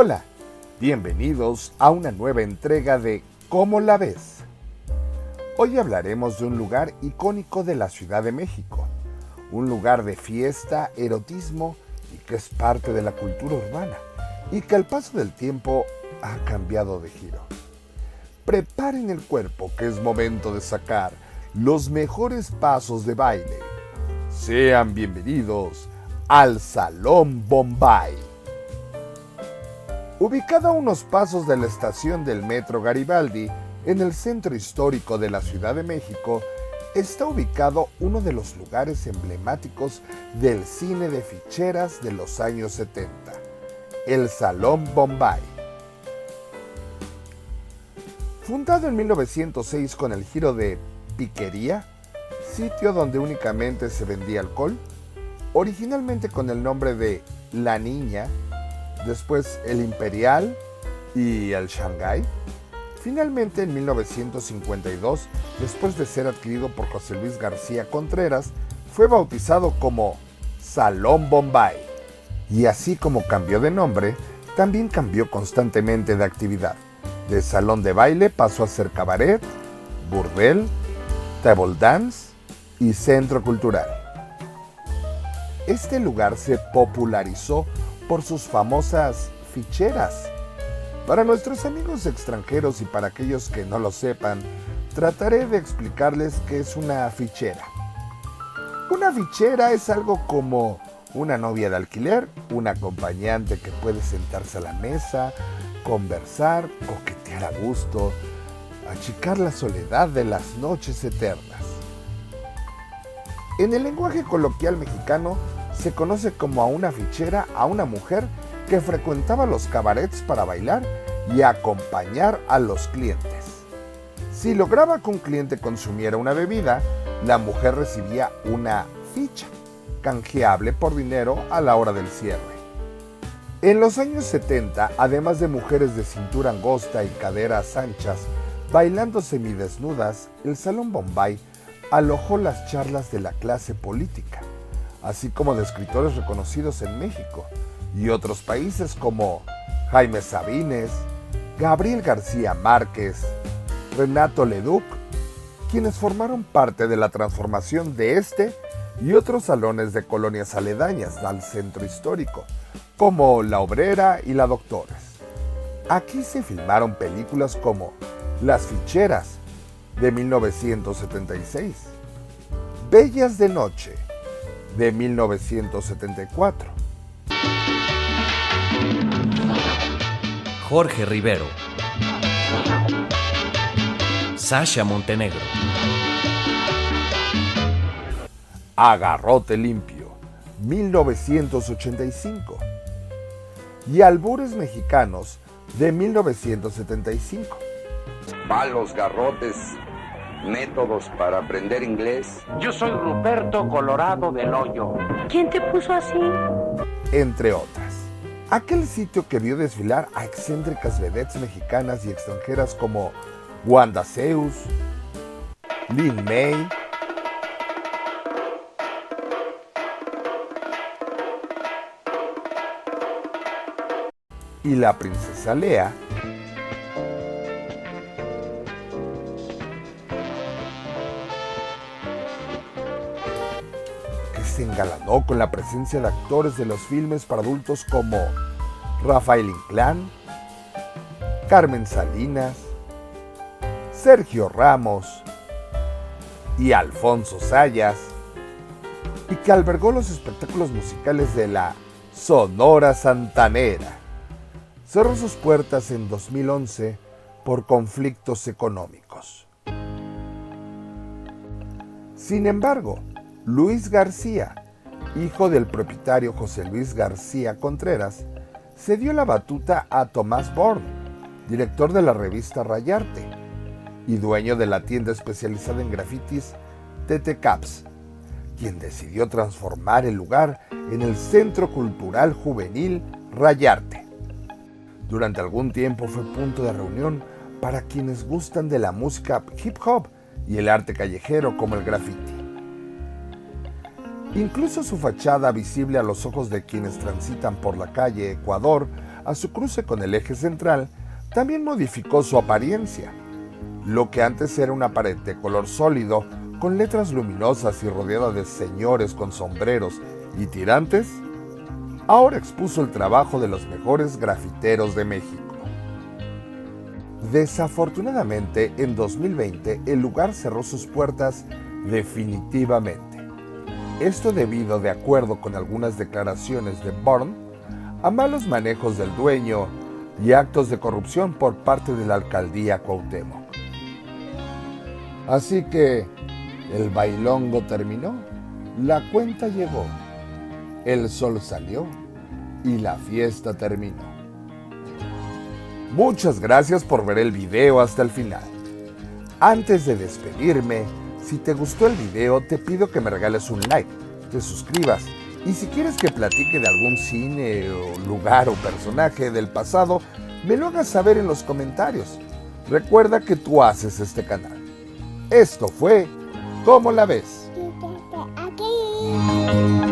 Hola, bienvenidos a una nueva entrega de ¿Cómo la ves? Hoy hablaremos de un lugar icónico de la Ciudad de México, un lugar de fiesta, erotismo y que es parte de la cultura urbana y que al paso del tiempo ha cambiado de giro. Preparen el cuerpo que es momento de sacar los mejores pasos de baile. Sean bienvenidos al Salón Bombay. Ubicado a unos pasos de la estación del Metro Garibaldi, en el centro histórico de la Ciudad de México, está ubicado uno de los lugares emblemáticos del cine de ficheras de los años 70, el Salón Bombay. Fundado en 1906 con el giro de piquería, sitio donde únicamente se vendía alcohol, originalmente con el nombre de La Niña, después el Imperial y el Shanghái. Finalmente, en 1952, después de ser adquirido por José Luis García Contreras, fue bautizado como Salón Bombay. Y así como cambió de nombre, también cambió constantemente de actividad. De salón de baile pasó a ser cabaret, burdel, table dance y centro cultural. Este lugar se popularizó por sus famosas ficheras. Para nuestros amigos extranjeros y para aquellos que no lo sepan, trataré de explicarles qué es una fichera. Una fichera es algo como una novia de alquiler, un acompañante que puede sentarse a la mesa, conversar, coquetear a gusto, achicar la soledad de las noches eternas. En el lenguaje coloquial mexicano, se conoce como a una fichera a una mujer que frecuentaba los cabarets para bailar y acompañar a los clientes. Si lograba que un cliente consumiera una bebida, la mujer recibía una ficha, canjeable por dinero a la hora del cierre. En los años 70, además de mujeres de cintura angosta y caderas anchas bailando semidesnudas, el Salón Bombay alojó las charlas de la clase política, así como de escritores reconocidos en México y otros países como Jaime Sabines, Gabriel García Márquez, Renato Leduc, quienes formaron parte de la transformación de este y otros salones de colonias aledañas al centro histórico, como La Obrera y La Doctores. Aquí se filmaron películas como Las Ficheras, de 1976, Bellas de Noche, de 1974. Jorge Rivero, Sasha Montenegro, Agarrote Limpio, 1985. Y Albures Mexicanos, de 1975. Palos, garrotes, métodos para aprender inglés. Yo soy Ruperto Colorado del Hoyo. ¿Quién te puso así? Entre otras. Aquel sitio que vio desfilar a excéntricas vedettes mexicanas y extranjeras como Wanda Zeus, Lin May, y la princesa Lea, que se engalanó con la presencia de actores de los filmes para adultos como Rafael Inclán, Carmen Salinas, Sergio Ramos y Alfonso Sayas, y que albergó los espectáculos musicales de la Sonora Santanera. Cerró sus puertas en 2011 por conflictos económicos. Sin embargo, Luis García, hijo del propietario José Luis García Contreras, se dio la batuta a Tomás Born, director de la revista Rayarte y dueño de la tienda especializada en grafitis TT Caps, quien decidió transformar el lugar en el Centro Cultural Juvenil Rayarte. Durante algún tiempo fue punto de reunión para quienes gustan de la música hip hop y el arte callejero como el graffiti. Incluso su fachada, visible a los ojos de quienes transitan por la calle Ecuador, a su cruce con el eje central, también modificó su apariencia. Lo que antes era una pared de color sólido, con letras luminosas y rodeada de señores con sombreros y tirantes, ahora expuso el trabajo de los mejores grafiteros de México. Desafortunadamente, en 2020 el lugar cerró sus puertas definitivamente. Esto debido, de acuerdo con algunas declaraciones de Born, a malos manejos del dueño y actos de corrupción por parte de la alcaldía Cuauhtémoc. Así que el bailongo terminó, la cuenta llegó, el sol salió y la fiesta terminó. Muchas gracias por ver el video hasta el final. Antes de despedirme, si te gustó el video, te pido que me regales un like, te suscribas y si quieres que platique de algún cine o lugar o personaje del pasado, me lo hagas saber en los comentarios. Recuerda que tú haces este canal. Esto fue ¿Cómo la ves? Aquí.